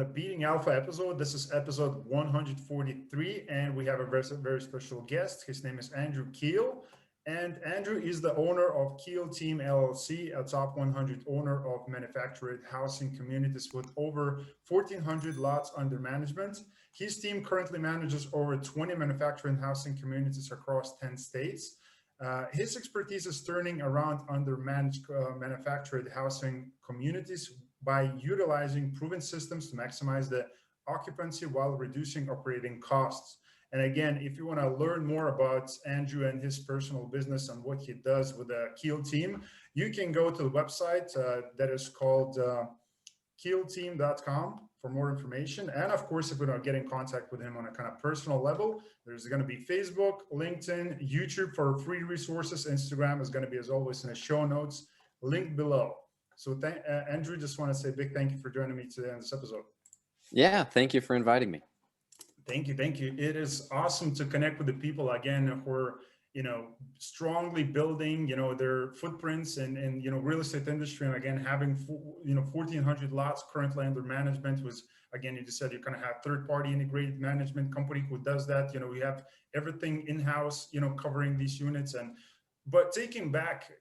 the Beating Alpha episode. This is episode 143, and we have a very special guest. His name is Andrew Keel, and Andrew is the owner of Keel Team LLC, a top 100 owner of manufactured housing communities with over 1,400 lots under management. His team currently manages over 20 manufactured housing communities across 10 states. His expertise is turning around under-managed manufactured housing communities by utilizing proven systems to maximize the occupancy while reducing operating costs. And again, if you want to learn more about Andrew and his personal business and what he does with the Keel Team, you can go to the website that is called keelteam.com for more information. And of course, if you want to get in contact with him on a kind of personal level, there's going to be Facebook, LinkedIn, YouTube for free resources. Instagram is going to be, as always, in the show notes, linked below. So Andrew, just want to say a big thank you for joining me today on this episode. Yeah, thank you for inviting me. Thank you. It is awesome to connect with the people again who are, strongly building, their footprints and real estate industry. And again, having, 1,400 lots currently under management was, again, you just said you kind of have third-party integrated management company who does that. We have everything in-house, covering these units. But taking back,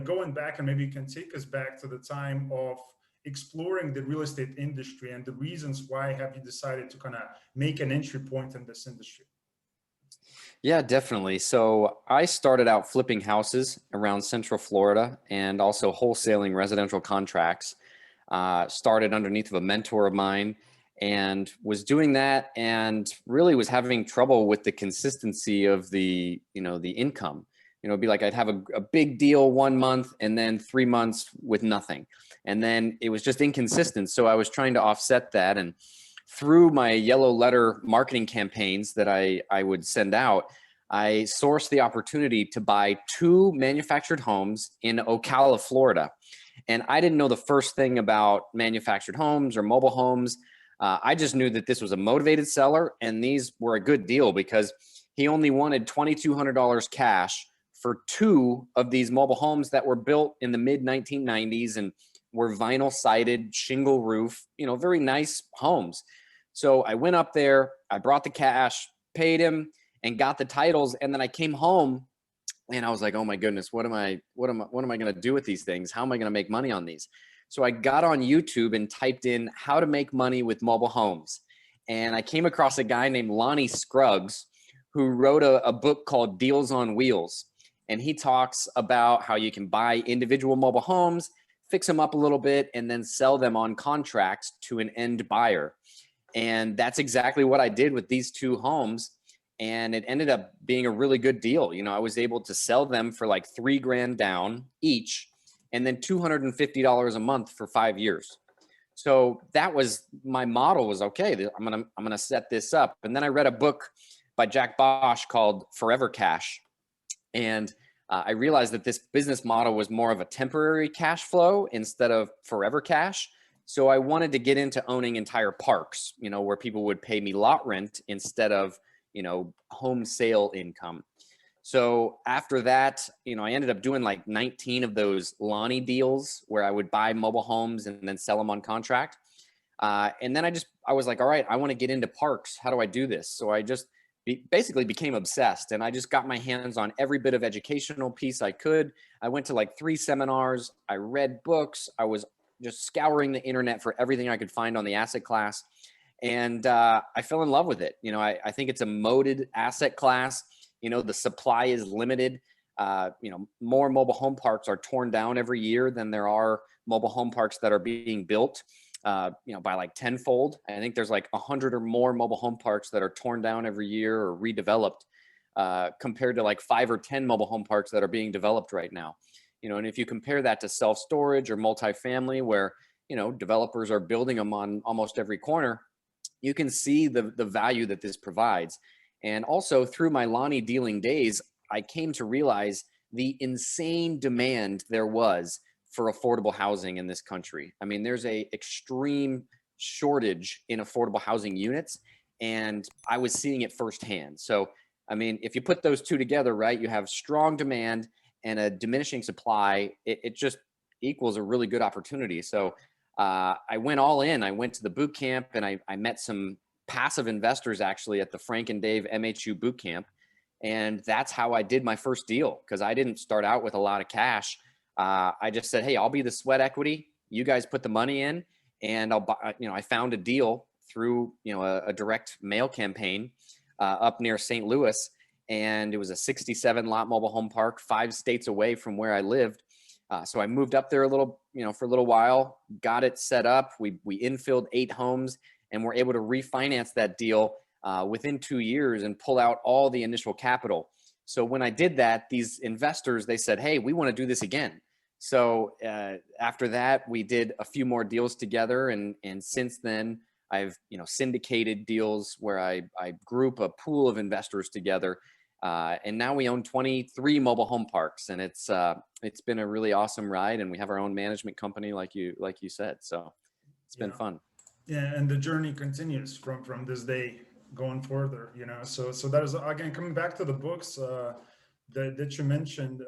going back, and maybe you can take us back to the time of exploring the real estate industry and the reasons why have you decided to kind of make an entry point in this industry? Yeah, definitely. So I started out flipping houses around Central Florida and also wholesaling residential contracts. Started underneath of a mentor of mine and was doing that and really was having trouble with the consistency of the income. It'd be like I'd have a big deal 1 month and then 3 months with nothing. And then it was just inconsistent. So I was trying to offset that. And through my yellow letter marketing campaigns that I would send out, I sourced the opportunity to buy 2 manufactured homes in Ocala, Florida. And I didn't know the first thing about manufactured homes or mobile homes. I just knew that this was a motivated seller and these were a good deal because he only wanted $2,200 cash for 2 of these mobile homes that were built in the mid 1990s and were vinyl sided, shingle roof, very nice homes. So I went up there, I brought the cash, paid him and got the titles. And then I came home and I was like, oh my goodness, what am I going to do with these things? How am I going to make money on these? So I got on YouTube and typed in how to make money with mobile homes. And I came across a guy named Lonnie Scruggs who wrote a book called Deals on Wheels. And he talks about how you can buy individual mobile homes, fix them up a little bit, and then sell them on contracts to an end buyer. And that's exactly what I did with these 2 homes. And it ended up being a really good deal. I was able to sell them for like $3,000 down each, and then $250 a month for 5 years. So that was my model was, okay, I'm gonna set this up. And then I read a book by Jack Bosch called Forever Cash. And I realized that this business model was more of a temporary cash flow instead of forever cash. So I wanted to get into owning entire parks, where people would pay me lot rent instead of, home sale income. So after that, I ended up doing like 19 of those Lonnie deals where I would buy mobile homes and then sell them on contract. And then I was like, all right, I want to get into parks. How do I do this? So I just basically became obsessed and I just got my hands on every bit of educational piece I could. I went to like 3 seminars. I read books. I was just scouring the internet for everything I could find on the asset class. And I fell in love with it. I think it's a moated asset class. The supply is limited. More mobile home parks are torn down every year than there are mobile home parks that are being built. By like tenfold. I think there's like 100 or more mobile home parks that are torn down every year or redeveloped compared to like 5 or 10 mobile home parks that are being developed right now. And if you compare that to self-storage or multifamily where, developers are building them on almost every corner, you can see the value that this provides. And also through my Lonnie dealing days, I came to realize the insane demand there was for affordable housing in this country. I mean, there's a extreme shortage in affordable housing units, and I was seeing it firsthand. So, I mean, if you put those 2 together, right, you have strong demand and a diminishing supply, it just equals a really good opportunity. So I went all in. I went to the boot camp, and I met some passive investors actually at the Frank and Dave MHU boot camp. And that's how I did my first deal, because I didn't start out with a lot of cash. I just said, hey, I'll be the sweat equity. You guys put the money in, and I'll buy, I found a deal through, a direct mail campaign up near St. Louis. And it was a 67 lot mobile home park, 5 states away from where I lived. So I moved up there a little, for a little while, got it set up. We infilled 8 homes, and were able to refinance that deal within 2 years and pull out all the initial capital. So when I did that, these investors, they said, hey, we want to do this again. So after that, we did a few more deals together. And since then, I've, syndicated deals where I group a pool of investors together. And now we own 23 mobile home parks, and it's been a really awesome ride. And we have our own management company, like you said. So it's been fun. Yeah, and the journey continues from this day going further. So that is, again, coming back to the books that you mentioned.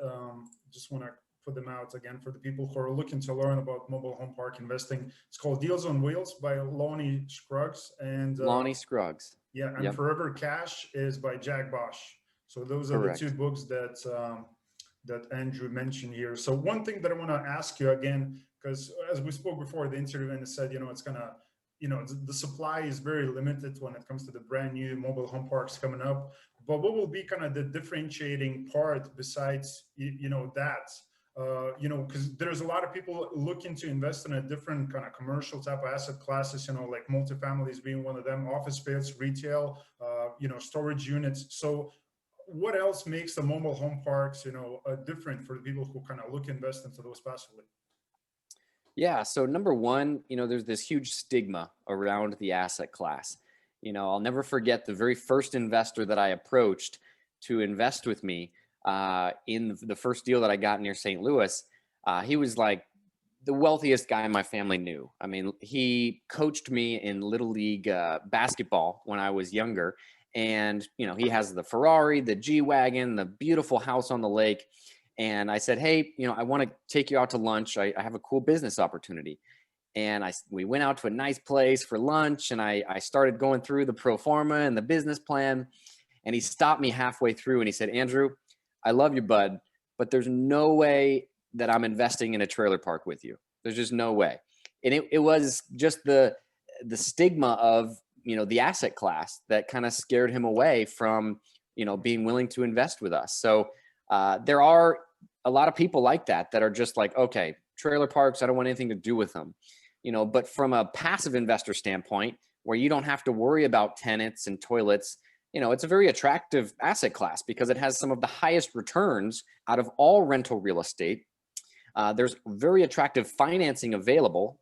Just want to put them out again for the people who are looking to learn about mobile home park investing. It's called Deals on Wheels by Lonnie Scruggs, and Lonnie Scruggs. Yeah, and Yep. Forever Cash is by Jack Bosch. So those are Correct. the 2 books that Andrew mentioned here. So one thing that I want to ask you again, because as we spoke before the interview, and it said, it's gonna, the supply is very limited when it comes to the brand new mobile home parks coming up. But what will be kind of the differentiating part besides, that? Because there's a lot of people looking to invest in a different kind of commercial type of asset classes, like multifamilies being one of them, office space, retail, storage units. So what else makes the mobile home parks, different for the people who kind of look invest into those passively? Yeah. So number one, there's this huge stigma around the asset class. I'll never forget the very first investor that I approached to invest with me in the first deal that I got near St. Louis. He was like the wealthiest guy my family knew. I mean, he coached me in Little League basketball when I was younger. And, he has the Ferrari, the G-Wagon, the beautiful house on the lake. And I said, hey, I want to take you out to lunch. I have a cool business opportunity. And we went out to a nice place for lunch, and I started going through the pro forma and the business plan. And he stopped me halfway through and he said, Andrew, I love you, bud, but there's no way that I'm investing in a trailer park with you. There's just no way. And it was just the stigma of, the asset class that kind of scared him away from, being willing to invest with us. So there are a lot of people like that are just like, okay, trailer parks, I don't want anything to do with them. But from a passive investor standpoint, where you don't have to worry about tenants and toilets, it's a very attractive asset class because it has some of the highest returns out of all rental real estate. There's very attractive financing available.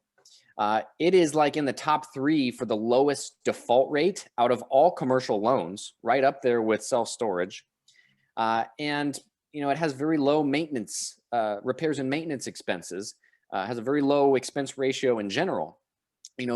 It is like in the top 3 for the lowest default rate out of all commercial loans, right up there with self-storage. And, it has very low maintenance, repairs and maintenance expenses, has a very low expense ratio in general,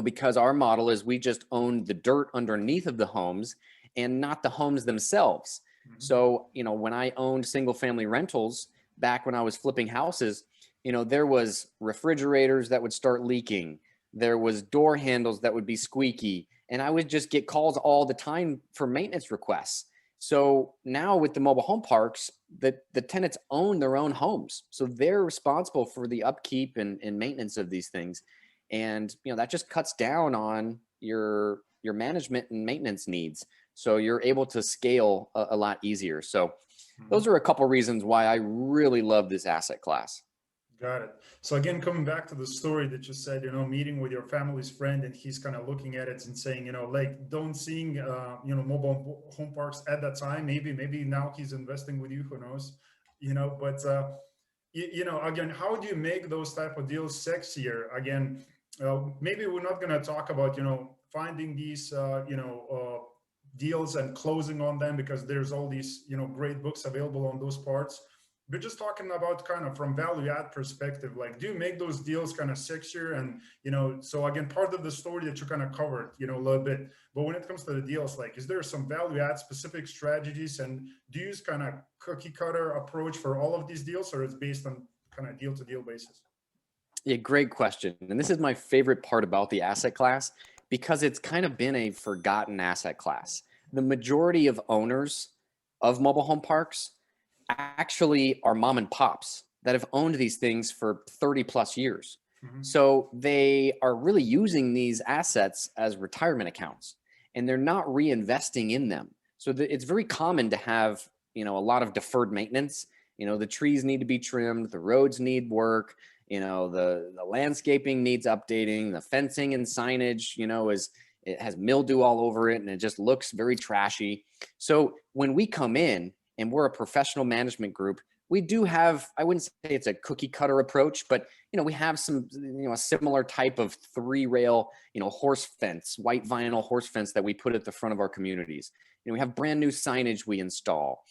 because our model is we just own the dirt underneath of the homes and not the homes themselves. Mm-hmm. So, when I owned single family rentals back when I was flipping houses, there was refrigerators that would start leaking. There was door handles that would be squeaky. And I would just get calls all the time for maintenance requests. So now with the mobile home parks, the tenants own their own homes. So they're responsible for the upkeep and maintenance of these things. And, that just cuts down on your management and maintenance needs. So you're able to scale a lot easier. So those are a couple reasons why I really love this asset class. Got it. So again, coming back to the story that you said, meeting with your family's friend, and he's kind of looking at it and saying, like, don't seeing, mobile home parks at that time. Maybe now he's investing with you. Who knows? But again, how do you make those type of deals sexier? Again, maybe we're not going to talk about, finding these, deals and closing on them, because there's all these, great books available on those parts. We're just talking about kind of from value add perspective, like, do you make those deals kind of sexier? And, so again, part of the story that you kind of covered, a little bit, but when it comes to the deals, like, is there some value add specific strategies, and do you use kind of cookie cutter approach for all of these deals, or it's based on kind of deal to deal basis? Yeah, great question. And this is my favorite part about the asset class because it's kind of been a forgotten asset class. The majority of owners of mobile home parks actually are mom and pops that have owned these things for 30 plus years. Mhm. So they are really using these assets as retirement accounts and they're not reinvesting in them. So it's very common to have, a lot of deferred maintenance. The trees need to be trimmed, the roads need work, the landscaping needs updating, the fencing and signage, it has mildew all over it and it just looks very trashy. So when we come in and we're a professional management group, we do have, I wouldn't say it's a cookie cutter approach, but we have some, a similar type of 3-rail, horse fence, white vinyl horse fence that we put at the front of our communities. We have brand new signage we install.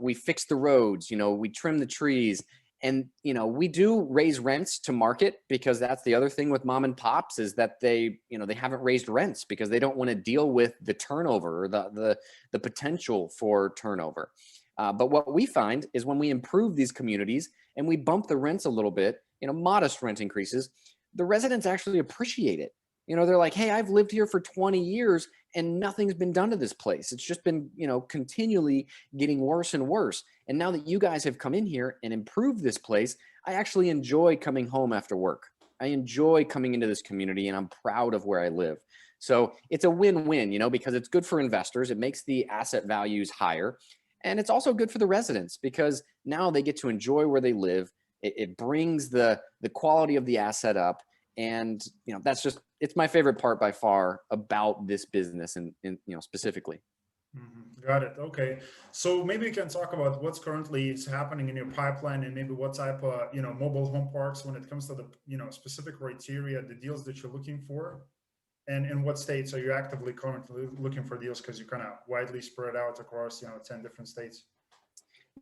We fix the roads, we trim the trees. And, we do raise rents to market because that's the other thing with mom and pops is that they haven't raised rents because they don't want to deal with the turnover or the potential for turnover. But what we find is when we improve these communities and we bump the rents a little bit, modest rent increases, the residents actually appreciate it. They're like, hey, I've lived here for 20 years and nothing's been done to this place. It's just been, continually getting worse and worse. And now that you guys have come in here and improved this place, I actually enjoy coming home after work. I enjoy coming into this community and I'm proud of where I live. So it's a win-win, because it's good for investors. It makes the asset values higher. And it's also good for the residents because now they get to enjoy where they live. It brings the quality of the asset up. And, it's my favorite part by far about this business and specifically. Got it. Okay. So maybe we can talk about what's currently is happening in your pipeline and maybe what type of, mobile home parks when it comes to the, specific criteria, the deals that you're looking for. And in what states are you actively currently looking for deals? Because you kind of widely spread out across, 10 different states.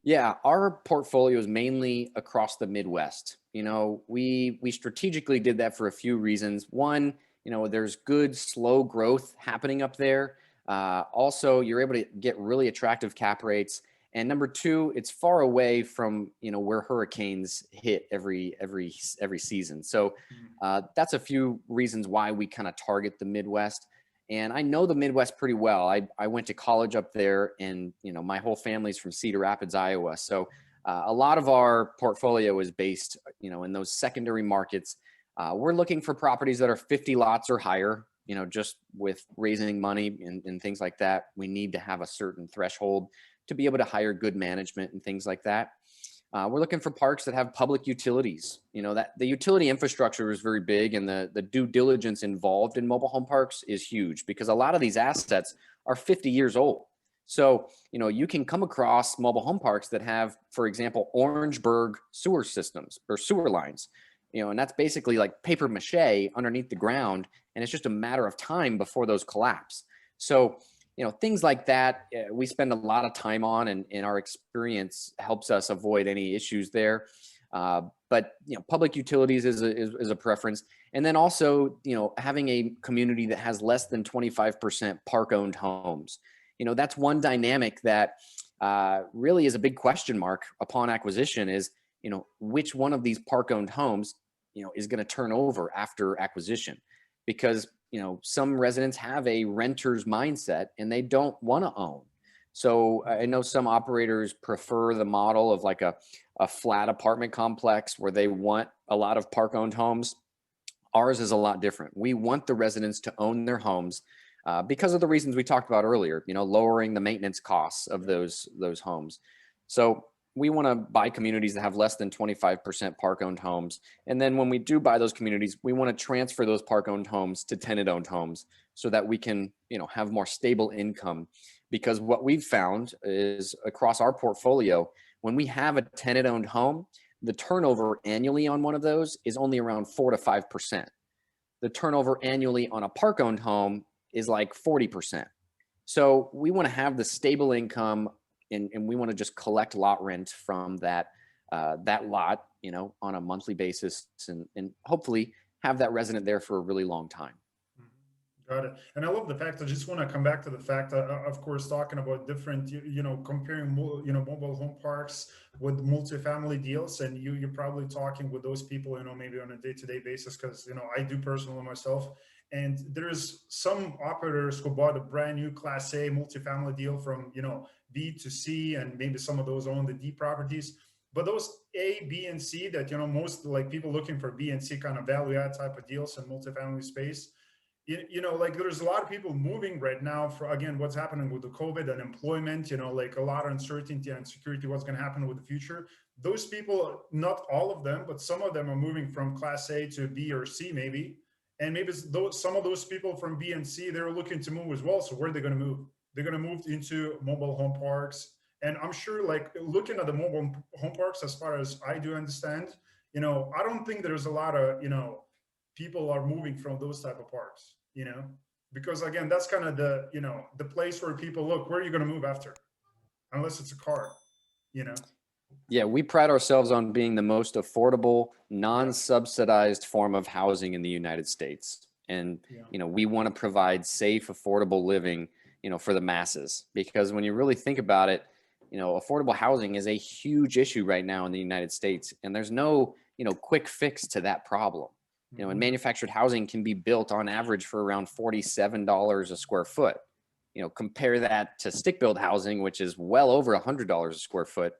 Yeah, our portfolio is mainly across the Midwest. We strategically did that for a few reasons. One, there's good slow growth happening up there. Also, you're able to get really attractive cap rates. And number two, it's far away from where hurricanes hit every season. So that's a few reasons why we kind of target the Midwest. And I know the Midwest pretty well. I went to college up there and, my whole family's from Cedar Rapids, Iowa. So a lot of our portfolio is based, in those secondary markets. We're looking for properties that are 50 lots or higher, just with raising money and things like that. We need to have a certain threshold to be able to hire good management and things like that. We're looking for parks that have public utilities. That the utility infrastructure is very big and the due diligence involved in mobile home parks is huge because a lot of these assets are 50 years old. So, you can come across mobile home parks that have, for example, Orangeburg sewer systems or sewer lines, and that's basically like paper mache underneath the ground. And it's just a matter of time before those collapse. So, things like that, we spend a lot of time on and our experience helps us avoid any issues there. But, public utilities is a preference. And then also, having a community that has less than 25% park owned homes. That's one dynamic that really is a big question mark upon acquisition is, which one of these park owned homes, is going to turn over after acquisition because some residents have a renter's mindset and they don't want to own. So I know some operators prefer the model of like a flat apartment complex where they want a lot of park owned homes. Ours is a lot different. We want the residents to own their homes because of the reasons we talked about earlier, lowering the maintenance costs of those homes. So we want to buy communities that have less than 25% park owned homes. And then when we do buy those communities, we want to transfer those park owned homes to tenant owned homes so that we can, have more stable income. Because what we've found is across our portfolio, when we have a tenant owned home, the turnover annually on one of those is only around 4 to 5%. The turnover annually on a park owned home is like 40%. So we want to have the stable income and we want to just collect lot rent from that lot, on a monthly basis and hopefully have that resident there for a really long time. Got it. And I love the fact, I just want to come back to the fact that, of course, talking about different, comparing, mobile home parks with multifamily deals. And you're probably talking with those people, maybe on a day-to-day basis, because, I do personally myself. And there's some operators who bought a brand new Class A multifamily deal from, B to C, and maybe some of those own the D properties. But those A, B, and C that, most like people looking for B and C kind of value add type of deals in multifamily space, like there's a lot of people moving right now for, again, what's happening with the COVID and employment, like a lot of uncertainty and security, what's going to happen with the future. Those people, not all of them, but some of them are moving from Class A to B or C maybe. And maybe some of those people from B and C, they're looking to move as well. So where are they going to move? They're going to move into mobile home parks. And I'm sure, like, looking at the mobile home parks, as far as I do understand, I don't think there's a lot of, people are moving from those type of parks, because again, that's kind of the, the place where people look, where are you going to move after? Unless it's a car, you know? Yeah, we pride ourselves on being the most affordable, Yeah. non-subsidized form of housing in the United States. And, Yeah. we want to provide safe, affordable living, for the masses. Because when you really think about it, affordable housing is a huge issue right now in the United States. And there's no, quick fix to that problem. And Mhm. manufactured housing can be built on average for around $47 a square foot. Compare that to stick built housing, which is well over $100 a square foot.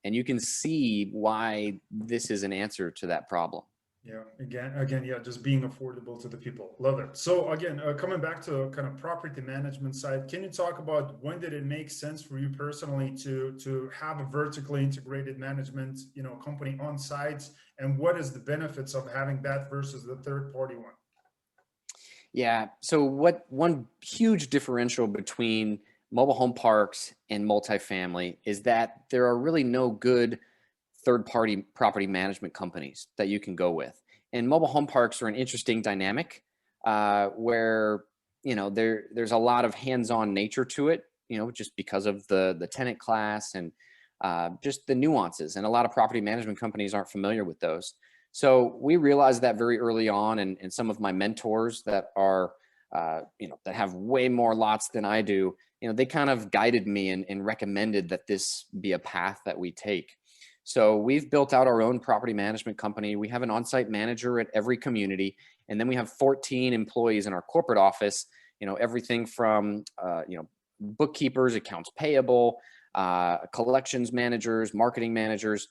And you can see why this is an answer to that problem. Yeah, again, yeah, just being affordable to the people. Love it. So again, coming back to kind of property management side, can you talk about when did it make sense for you personally to have a vertically integrated management, company on site, and what is the benefits of having that versus the third party one? Yeah. So what one huge differential between mobile home parks and multifamily is that there are really no good third-party property management companies that you can go with. And mobile home parks are an interesting dynamic where there's a lot of hands-on nature to it. Just because of the tenant class and just the nuances. And a lot of property management companies aren't familiar with those. So we realized that very early on, and some of my mentors that are, that have way more lots than I do, they kind of guided me and recommended that this be a path that we take. So we've built out our own property management company. We have an on-site manager at every community, and then we have 14 employees in our corporate office. Everything from bookkeepers, accounts payable, collections managers, marketing managers,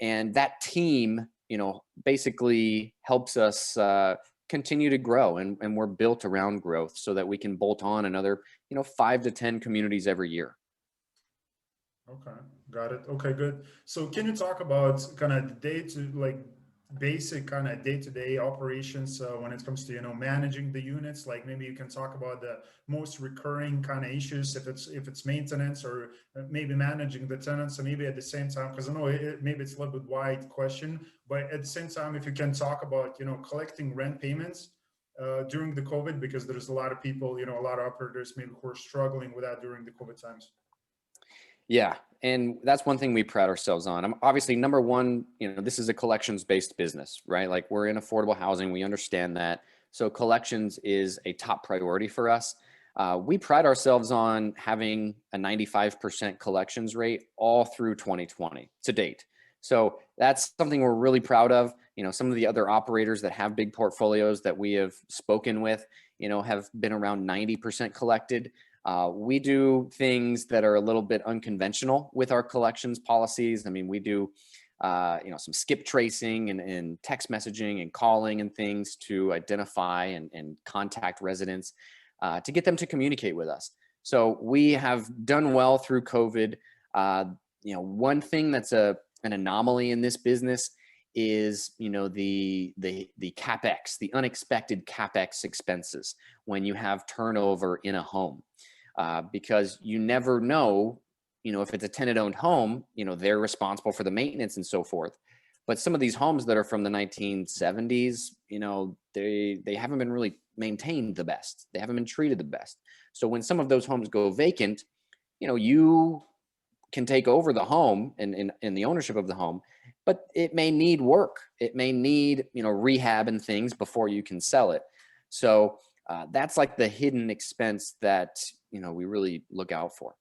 and that team, basically helps us continue to grow, and we're built around growth so that we can bolt on another, 5 to 10 communities every year. Okay, got it. Okay, good. So can you talk about kind of the day to like basic kind of day-to-day operations when it comes to, managing the units? Like maybe you can talk about the most recurring kind of issues, if it's maintenance, or maybe managing the tenants, and maybe at the same time, because I know maybe it's a little bit wide question, but at the same time, if you can talk about, collecting rent payments during the COVID, because there's a lot of people, a lot of operators maybe who are struggling with that during the COVID times. Yeah. And that's one thing we pride ourselves on. I'm obviously number one, this is a collections based business, right? Like we're in affordable housing. We understand that. So collections is a top priority for us. We pride ourselves on having a 95% collections rate all through 2020 to date. So that's something we're really proud of. Some of the other operators that have big portfolios that we have spoken with, have been around 90% collected. We do things that are a little bit unconventional with our collections policies. I mean, we do, some skip tracing and text messaging and calling and things to identify and contact residents to get them to communicate with us. So we have done well through COVID. One thing that's an anomaly in this business is, the CapEx, the unexpected CapEx expenses when you have turnover in a home. Because you never know, if it's a tenant-owned home, they're responsible for the maintenance and so forth. But some of these homes that are from the 1970s, they haven't been really maintained the best. They haven't been treated the best. So when some of those homes go vacant, you can take over the home and the ownership of the home, but it may need work. It may need, rehab and things before you can sell it. So That's like the hidden expense that, we really look out for.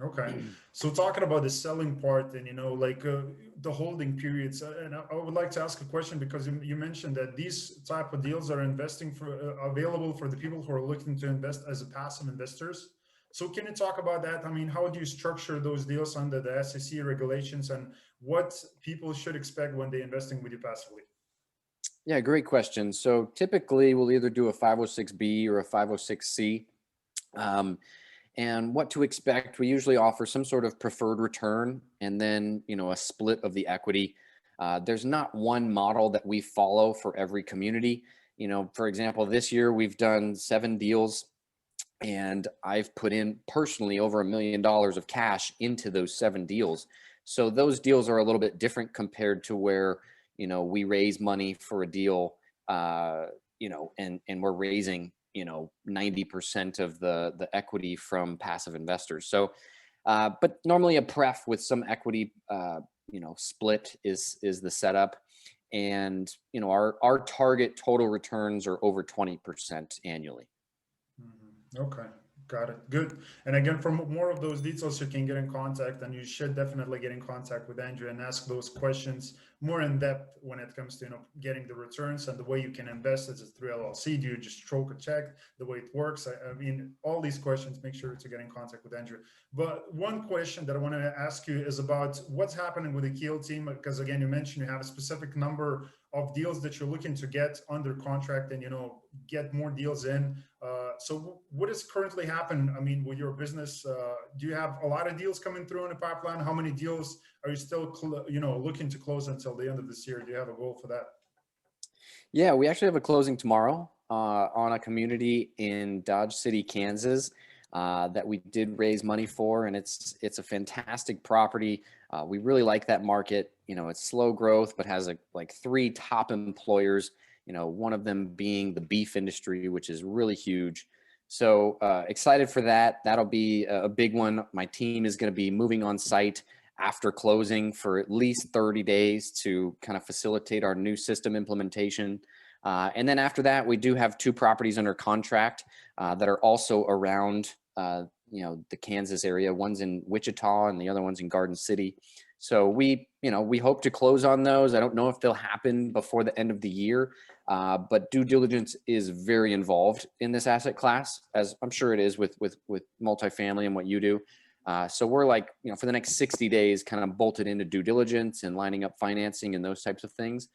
Okay. So talking about the selling part and, like the holding periods, and I would like to ask a question because you mentioned that these type of deals are investing for available for the people who are looking to invest as a passive investors. So can you talk about that? I mean, how do you structure those deals under the SEC regulations and what people should expect when they're investing with you passively? Yeah, great question. So typically we'll either do a 506B or a 506C. Um, and what to expect, we usually offer some sort of preferred return and then, a split of the equity. There's not one model that we follow for every community. For example, this year we've done 7 deals and I've put in personally over $1 million of cash into those 7 deals. So those deals are a little bit different compared to where, we raise money for a deal, and we're raising, 90% of the equity from passive investors. So, but normally a pref with some equity, split is the setup. And, our target total returns are over 20% annually. Okay, got it. Good. And again, for more of those details, you can get in contact, and you should definitely get in contact with Andrew and ask those questions more in depth when it comes to getting the returns and the way you can invest. Is it through LLC? Do you just stroke a check? The way it works? I mean, all these questions. Make sure to get in contact with Andrew. But one question that I want to ask you is about what's happening with the Keel team, because again, you mentioned you have a specific number of deals that you're looking to get under contract and get more deals in. So what is currently happening? I mean, with your business, do you have a lot of deals coming through in the pipeline? How many deals are you still looking to close until the end of this year? Do you have a goal for that? Yeah, we actually have a closing tomorrow on a community in Dodge City, Kansas, that we did raise money for, and it's a fantastic property. We really like that market. It's slow growth, but has like 3 top employers. One of them being the beef industry, which is really huge. So excited for that. That'll be a big one. My team is going to be moving on site after closing for at least 30 days to kind of facilitate our new system implementation. And then after that, we do have 2 properties under contract that are also around, the Kansas area. One's in Wichita and the other one's in Garden City. So we hope to close on those. I don't know if they'll happen before the end of the year, but due diligence is very involved in this asset class, as I'm sure it is with multifamily and what you do. So we're like, for the next 60 days, kind of bolted into due diligence and lining up financing and those types of things.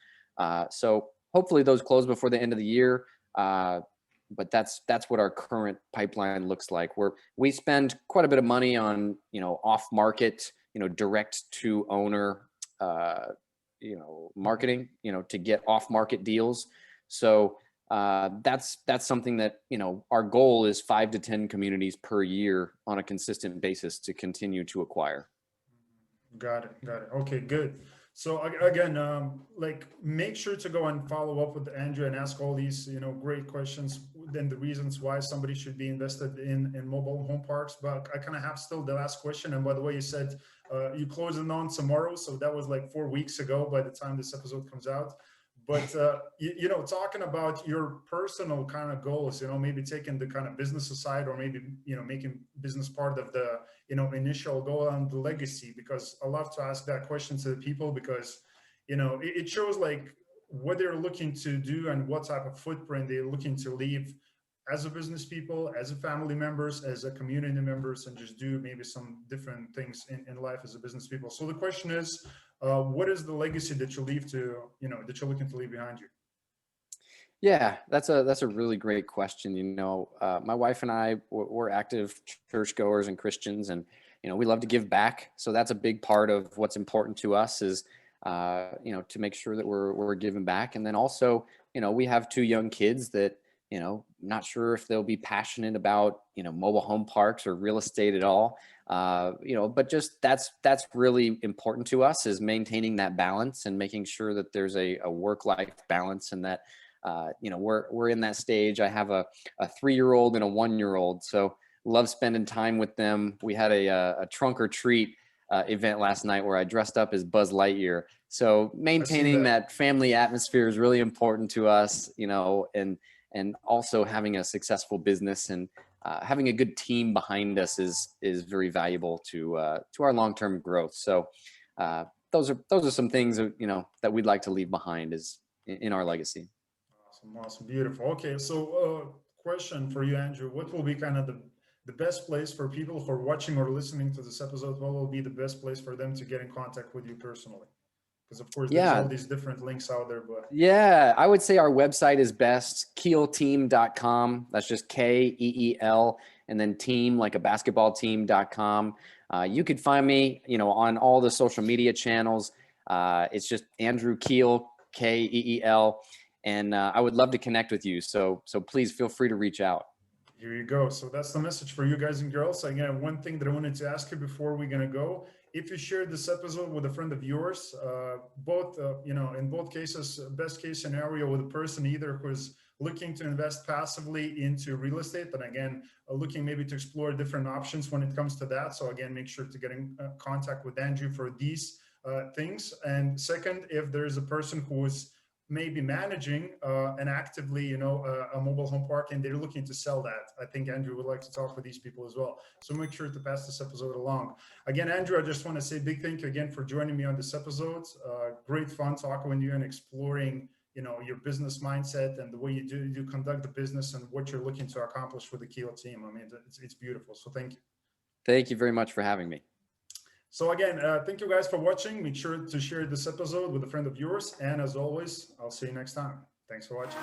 So hopefully those close before the end of the year. But that's what our current pipeline looks like. We spend quite a bit of money on, off market, direct to owner, marketing, to get off market deals. So that's something that, our goal is 5 to 10 communities per year on a consistent basis to continue to acquire. Got it. Okay, good. So again, like make sure to go and follow up with Andrew and ask all these, great questions, then the reasons why somebody should be invested in mobile home parks. But I kind of have still the last question. And by the way, you said you closing on tomorrow, so that was like 4 weeks ago by the time this episode comes out. But talking about your personal kind of goals, maybe taking the kind of business aside, or maybe making business part of the initial goal and the legacy, because I love to ask that question to the people, because it shows like what they're looking to do and what type of footprint they're looking to leave as a business people, as a family members, as a community members, and just do maybe some different things in life as a business people. So the question is, what is the legacy that you leave to, that you're looking to leave behind you? Yeah, that's a really great question. My wife and I, we're active churchgoers and Christians, and we love to give back. So that's a big part of what's important to us is to make sure that we're giving back. And then also, we have 2 young kids that not sure if they'll be passionate about mobile home parks or real estate at all. But just that's really important to us, is maintaining that balance and making sure that there's a work-life balance, and that we're in that stage. I have a 3-year-old and a 1-year-old, so love spending time with them. We had a trunk or treat event last night where I dressed up as Buzz Lightyear. So maintaining that family atmosphere is really important to us, and and also having a successful business and having a good team behind us is very valuable to our long-term growth. So those are some things that we'd like to leave behind is in our legacy. Awesome, beautiful. Okay, so question for you, Andrew. What will be kind of the best place for people who are watching or listening to this episode? What will be the best place for them to get in contact with you personally? Because of course, there's all these different links out there. But yeah, I would say our website is best, keelteam.com. That's just KEEL and then team, like a basketball team.com. You could find me, on all the social media channels. It's just Andrew Keel, KEEL. And I would love to connect with you. So please feel free to reach out. Here you go. So that's the message for you guys and girls. Again, one thing that I wanted to ask you before we're going to go, if you shared this episode with a friend of yours, in both cases, best case scenario with a person either who's looking to invest passively into real estate, and again, looking maybe to explore different options when it comes to that. So again, make sure to get in contact with Andrew for these things. And second, if there's a person who is maybe managing and actively, a mobile home park, and they're looking to sell that, I think Andrew would like to talk with these people as well. So make sure to pass this episode along. Again, Andrew, I just want to say big thank you again for joining me on this episode. Great fun talking with you and exploring, your business mindset and the way you conduct the business and what you're looking to accomplish with the Keel team. I mean, it's beautiful. So thank you. Thank you very much for having me. So again, thank you guys for watching. Make sure to share this episode with a friend of yours. And as always, I'll see you next time. Thanks for watching.